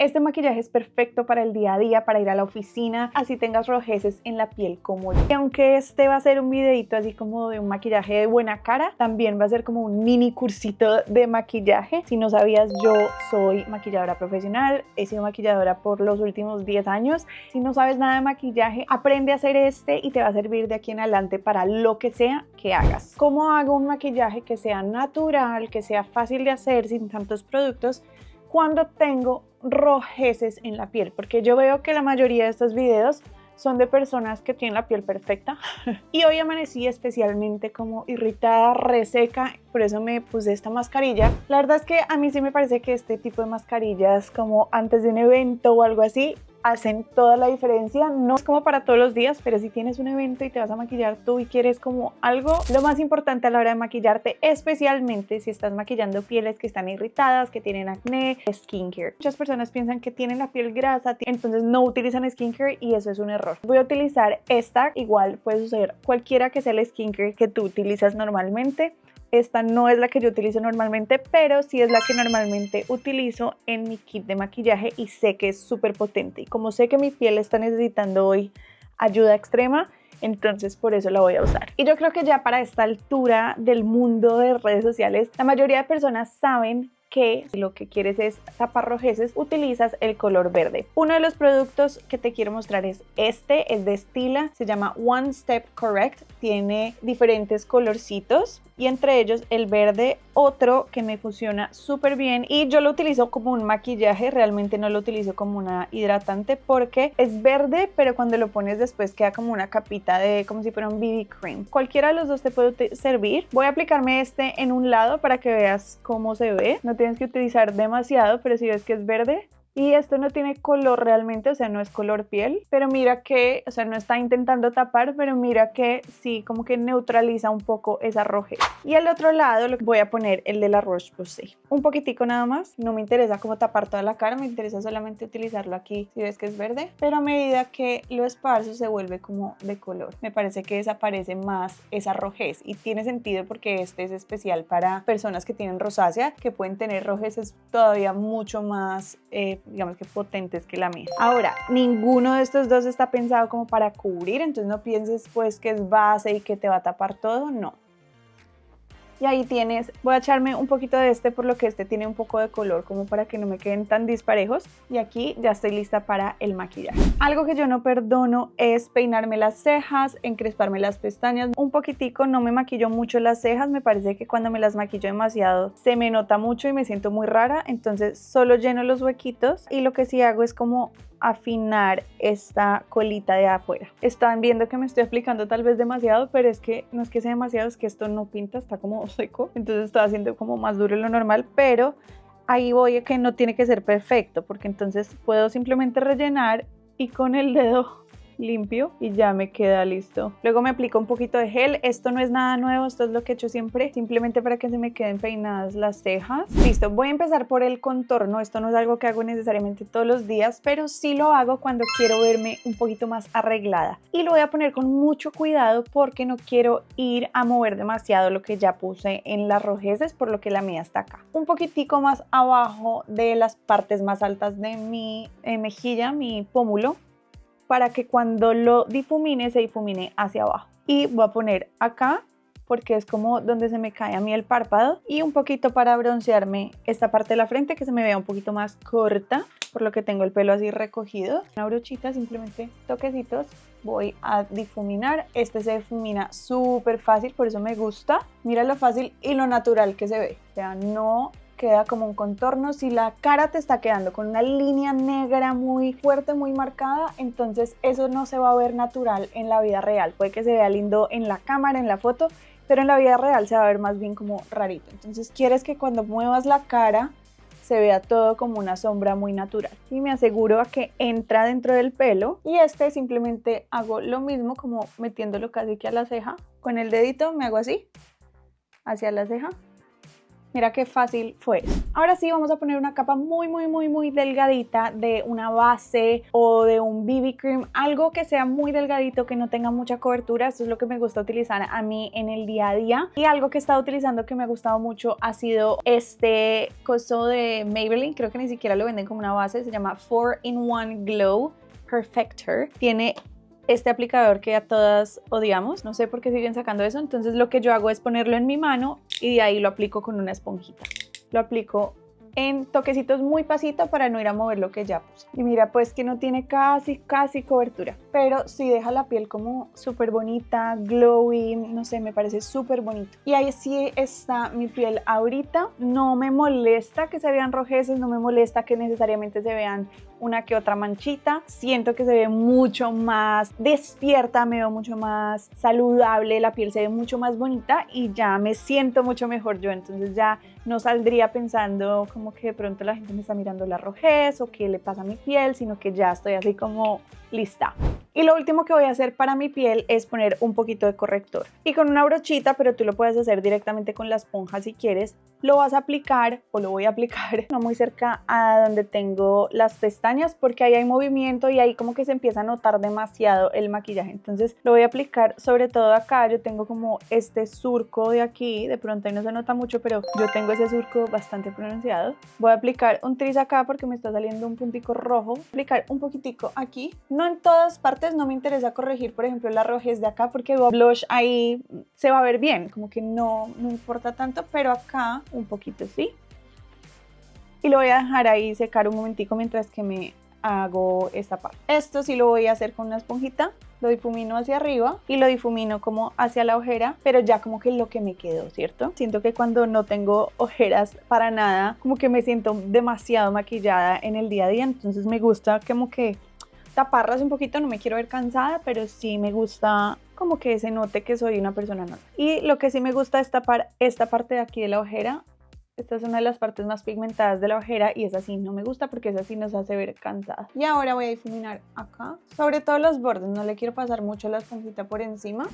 Este maquillaje es perfecto para el día a día, para ir a la oficina, así tengas rojeces en la piel como yo. Y aunque este va a ser un videito así como de un maquillaje de buena cara, también va a ser como un mini cursito de maquillaje. Si no sabías, yo soy maquilladora profesional, he sido maquilladora por los últimos 10 años. Si no sabes nada de maquillaje, aprende a hacer este y te va a servir de aquí en adelante para lo que sea que hagas. ¿Cómo hago un maquillaje que sea natural, que sea fácil de hacer sin tantos productos cuando tengo rojeces en la piel? Porque yo veo que la mayoría de estos videos son de personas que tienen la piel perfecta y hoy amanecí especialmente como irritada, reseca, por eso me puse esta mascarilla. La verdad es que a mí sí me parece que este tipo de mascarillas como antes de un evento o algo así hacen toda la diferencia. No es como para todos los días, pero si tienes un evento y te vas a maquillar tú y quieres como algo, lo más importante a la hora de maquillarte, especialmente si estás maquillando pieles que están irritadas, que tienen acné, skincare. Muchas personas piensan que tienen la piel grasa, entonces no utilizan skincare y eso es un error. Voy a utilizar esta, igual puedes usar cualquiera que sea el skincare que tú utilizas normalmente. Esta no es la que yo utilizo normalmente, pero sí es la que normalmente utilizo en mi kit de maquillaje y sé que es súper potente. Y como sé que mi piel está necesitando hoy ayuda extrema, entonces por eso la voy a usar. Y yo creo que ya para esta altura del mundo de redes sociales, la mayoría de personas saben que si lo que quieres es tapar rojeces, utilizas el color verde. Uno de los productos que te quiero mostrar es este, es de Stila, se llama One Step Correct, tiene diferentes colorcitos y entre ellos el verde, otro que me funciona súper bien y yo lo utilizo como un maquillaje, realmente no lo utilizo como una hidratante porque es verde, pero cuando lo pones después queda como una capita de como si fuera un BB cream. Cualquiera de los dos te puede servir. Voy a aplicarme este en un lado para que veas cómo se ve. No tienes que utilizar demasiado, pero si ves que es verde. Y esto no tiene color realmente, o sea, no es color piel, pero mira que, o sea, no está intentando tapar, pero mira que sí, como que neutraliza un poco esa rojez. Y al otro lado voy a poner el de la Roche-Posay. Un poquitico nada más, no me interesa como tapar toda la cara, me interesa solamente utilizarlo aquí, si ves que es verde, pero a medida que lo esparzo se vuelve como de color. Me parece que desaparece más esa rojez y tiene sentido porque este es especial para personas que tienen rosácea, que pueden tener rojeces todavía mucho más digamos que potentes que la mía. Ahora, ninguno de estos dos está pensado como para cubrir, entonces no pienses pues que es base y que te va a tapar todo, no. Y ahí tienes, voy a echarme un poquito de este por lo que este tiene un poco de color como para que no me queden tan disparejos. Y aquí ya estoy lista para el maquillaje. Algo que yo no perdono es peinarme las cejas, encresparme las pestañas. Un poquitico, no me maquillo mucho las cejas, me parece que cuando me las maquillo demasiado se me nota mucho y me siento muy rara. Entonces solo lleno los huequitos y lo que sí hago es como afinar esta colita de afuera. Están viendo que me estoy aplicando tal vez demasiado, pero es que no es que sea demasiado, es que esto no pinta, está como seco, entonces estoy haciendo como más duro de lo normal, pero ahí voy a que no tiene que ser perfecto, porque entonces puedo simplemente rellenar y con el dedo limpio y ya me queda listo. Luego me aplico un poquito de gel. Esto no es nada nuevo, esto es lo que he hecho siempre, simplemente para que se me queden peinadas las cejas. Listo, voy a empezar por el contorno. Esto no es algo que hago necesariamente todos los días, pero sí lo hago cuando quiero verme un poquito más arreglada. Y lo voy a poner con mucho cuidado porque no quiero ir a mover demasiado lo que ya puse en las rojeces, por lo que la mía está acá. Un poquitico más abajo de las partes más altas de mi mejilla, mi pómulo, para que cuando lo difumine, se difumine hacia abajo. Y voy a poner acá, porque es como donde se me cae a mí el párpado, y un poquito para broncearme esta parte de la frente, que se me vea un poquito más corta, por lo que tengo el pelo así recogido. Una brochita, simplemente toquecitos, voy a difuminar. Este se difumina súper fácil, por eso me gusta. Mira lo fácil y lo natural que se ve. O sea, no queda como un contorno. Si la cara te está quedando con una línea negra muy fuerte, muy marcada, entonces eso no se va a ver natural en la vida real. Puede que se vea lindo en la cámara, en la foto, pero en la vida real se va a ver más bien como rarito. Entonces quieres que cuando muevas la cara se vea todo como una sombra muy natural. Y me aseguro a que entra dentro del pelo. Y este simplemente hago lo mismo, como metiéndolo casi que a la ceja. Con el dedito me hago así, hacia la ceja. Mira qué fácil fue. Ahora sí vamos a poner una capa muy delgadita de una base o de un BB cream, algo que sea muy delgadito, que no tenga mucha cobertura. Esto es lo que me gusta utilizar a mí en el día a día. Y algo que he estado utilizando que me ha gustado mucho ha sido este coso de Maybelline, creo que ni siquiera lo venden como una base, se llama 4-in-1 Glow Perfector. Tiene este aplicador que a todas odiamos, no sé por qué siguen sacando eso, entonces lo que yo hago es ponerlo en mi mano y de ahí lo aplico con una esponjita. Lo aplico en toquecitos muy pasito para no ir a mover lo que ya puse. Y mira pues que no tiene casi cobertura, pero sí deja la piel como súper bonita, glowy, no sé, me parece súper bonito. Y ahí sí está mi piel ahorita. No me molesta que se vean rojeces, no me molesta que necesariamente se vean una que otra manchita. Siento que se ve mucho más despierta, me veo mucho más saludable, la piel se ve mucho más bonita y ya me siento mucho mejor yo. Entonces ya no saldría pensando como que de pronto la gente me está mirando la rojez o qué le pasa a mi piel, sino que ya estoy así como lista. Y lo último que voy a hacer para mi piel es poner un poquito de corrector. Y con una brochita, pero tú lo puedes hacer directamente con la esponja si quieres, lo vas a aplicar o lo voy a aplicar no muy cerca a donde tengo las pestañas, porque ahí hay movimiento y ahí como que se empieza a notar demasiado el maquillaje. Entonces lo voy a aplicar sobre todo acá. Yo tengo como este surco de aquí, de pronto ahí no se nota mucho, pero yo tengo ese surco bastante pronunciado. Voy a aplicar un tris acá porque me está saliendo un puntico rojo. Voy a aplicar un poquitico aquí, no en todas partes, no me interesa corregir por ejemplo la rojez de acá porque el blush ahí se va a ver bien, como que no importa tanto, pero acá un poquito sí. Y lo voy a dejar ahí secar un momentico mientras que me hago esta parte. Esto sí lo voy a hacer con una esponjita, lo difumino hacia arriba y lo difumino como hacia la ojera, pero ya como que lo que me quedó, ¿cierto? Siento que cuando no tengo ojeras para nada, como que me siento demasiado maquillada en el día a día, entonces me gusta como que taparlas un poquito, no me quiero ver cansada, pero sí me gusta como que se note que soy una persona normal. Y lo que sí me gusta es tapar esta parte de aquí de la ojera. Esta es una de las partes más pigmentadas de la ojera y esa sí no me gusta porque esa sí nos hace ver cansada. Y ahora voy a difuminar acá, sobre todo los bordes, no le quiero pasar mucho la esponjita por encima.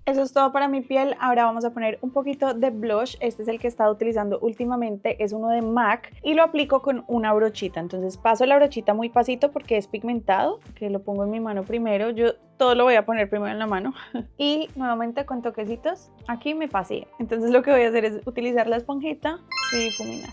Eso es todo para mi piel. Ahora vamos a poner un poquito de blush. Este es el que he estado utilizando últimamente, es uno de MAC y lo aplico con una brochita. Entonces paso la brochita muy pasito porque es pigmentado, que lo pongo en mi mano primero. Yo todo lo voy a poner primero en la mano y nuevamente con toquecitos aquí me pasé. Entonces lo que voy a hacer es utilizar la esponjita y difuminar.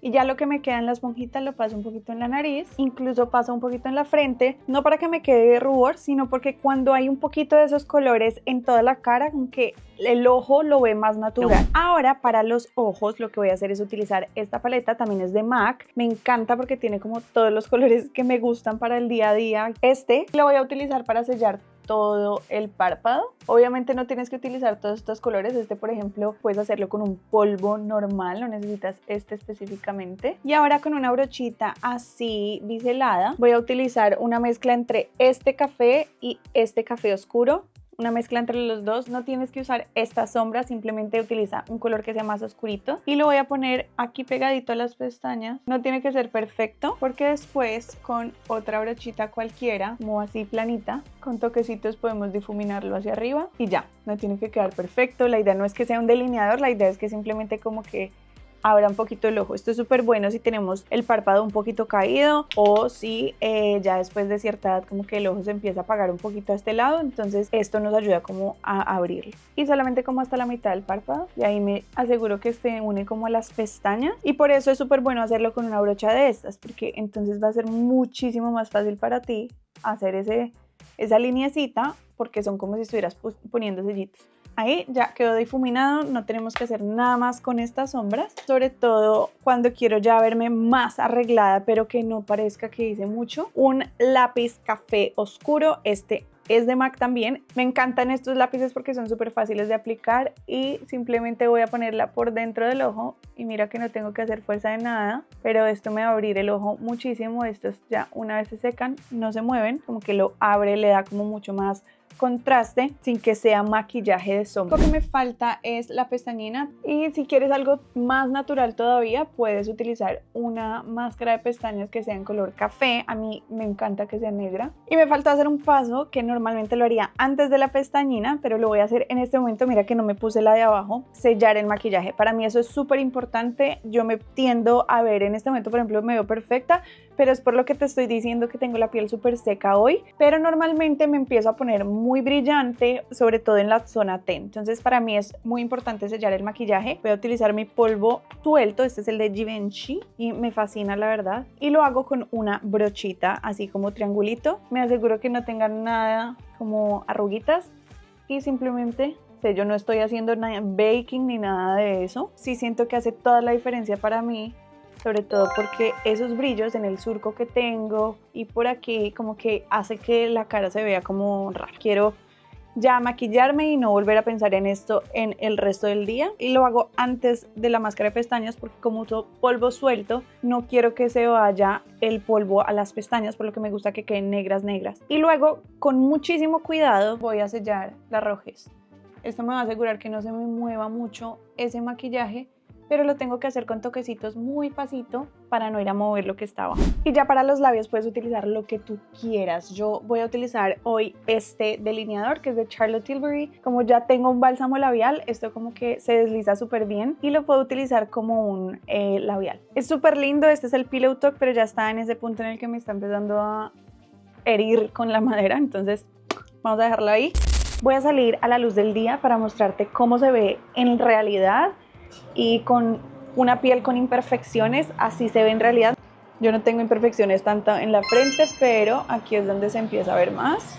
Y ya lo que me queda en la esponjita lo paso un poquito en la nariz, incluso paso un poquito en la frente, no para que me quede rubor, sino porque cuando hay un poquito de esos colores en toda la cara, aunque el ojo lo ve más natural. Ahora para los ojos lo que voy a hacer es utilizar esta paleta, también es de MAC, me encanta porque tiene como todos los colores que me gustan para el día a día. Este lo voy a utilizar para sellar todo el párpado. Obviamente no tienes que utilizar todos estos colores. Este, por ejemplo, puedes hacerlo con un polvo normal, no necesitas este específicamente. Y ahora con una brochita así biselada voy a utilizar una mezcla entre este café y este café oscuro. Una mezcla entre los dos. No tienes que usar esta sombra, simplemente utiliza un color que sea más oscurito y lo voy a poner aquí pegadito a las pestañas. No tiene que ser perfecto porque después con otra brochita cualquiera, como así planita, con toquecitos podemos difuminarlo hacia arriba y ya, no tiene que quedar perfecto. La idea no es que sea un delineador, la idea es que simplemente como que abra un poquito el ojo. Esto es súper bueno si tenemos el párpado un poquito caído o si ya después de cierta edad como que el ojo se empieza a apagar un poquito a este lado, entonces esto nos ayuda como a abrirlo. Y solamente como hasta la mitad del párpado y ahí me aseguro que se une como a las pestañas y por eso es súper bueno hacerlo con una brocha de estas porque entonces va a ser muchísimo más fácil para ti hacer esa lineecita porque son como si estuvieras poniendo sellitos. Ahí ya quedó difuminado, no tenemos que hacer nada más con estas sombras, sobre todo cuando quiero ya verme más arreglada pero que no parezca que hice mucho. Un lápiz café oscuro, este es de MAC también. Me encantan estos lápices porque son súper fáciles de aplicar y simplemente voy a ponerla por dentro del ojo y mira que no tengo que hacer fuerza de nada, pero esto me va a abrir el ojo muchísimo. Estos ya una vez se secan no se mueven, como que lo abre, le da como mucho más contraste sin que sea maquillaje de sombra. Lo que me falta es la pestañina, y si quieres algo más natural todavía puedes utilizar una máscara de pestañas que sea en color café. A mí me encanta que sea negra. Y me falta hacer un paso que normalmente lo haría antes de la pestañina, pero lo voy a hacer en este momento. Mira que no me puse la de abajo. Sellar el maquillaje, para mí eso es súper importante. Yo me tiendo a ver en este momento, por ejemplo, me veo perfecta, pero es por lo que te estoy diciendo que tengo la piel súper seca hoy, pero normalmente me empiezo a poner muy brillante, sobre todo en la zona T. Entonces para mí es muy importante sellar el maquillaje. Voy a utilizar mi polvo suelto, este es el de Givenchy y me fascina la verdad, y lo hago con una brochita así como triangulito. Me aseguro que no tengan nada como arruguitas y simplemente sello. No estoy haciendo nada baking ni nada de eso. Sí siento que hace toda la diferencia para mí, sobre todo porque esos brillos en el surco que tengo y por aquí como que hace que la cara se vea como rara. Quiero ya maquillarme y no volver a pensar en esto en el resto del día, y lo hago antes de la máscara de pestañas porque como uso polvo suelto no quiero que se vaya el polvo a las pestañas, por lo que me gusta que queden negras. Y luego con muchísimo cuidado voy a sellar la rojez. Esto me va a asegurar que no se me mueva mucho ese maquillaje, pero lo tengo que hacer con toquecitos muy pasito para no ir a mover lo que está abajo. Y ya para los labios puedes utilizar lo que tú quieras. Yo voy a utilizar hoy este delineador que es de Charlotte Tilbury. Como ya tengo un bálsamo labial, esto como que se desliza súper bien y lo puedo utilizar como un labial. Es súper lindo, este es el Pillow Talk, pero ya está en ese punto en el que me está empezando a herir con la madera, entonces vamos a dejarlo ahí. Voy a salir a la luz del día para mostrarte cómo se ve en realidad, y con una piel con imperfecciones, así se ve en realidad. Yo no tengo imperfecciones tanto en la frente, pero aquí es donde se empieza a ver más.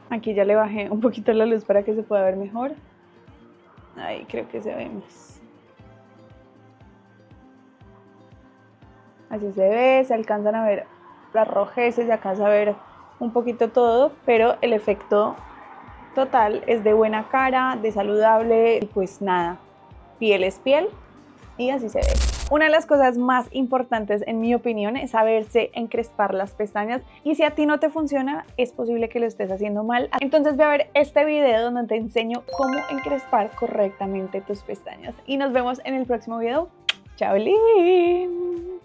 Aquí ya le bajé un poquito la luz para que se pueda ver mejor. Ahí creo que se ve más. Así se ve, se alcanzan a ver las rojeces, se alcanza a ver un poquito todo, pero el efecto total es de buena cara, de saludable, y pues nada, piel es piel y así se ve. Una de las cosas más importantes en mi opinión es saberse encrespar las pestañas, y si a ti no te funciona es posible que lo estés haciendo mal. Entonces ve a ver este video donde te enseño cómo encrespar correctamente tus pestañas y nos vemos en el próximo video. ¡Chao, Lin!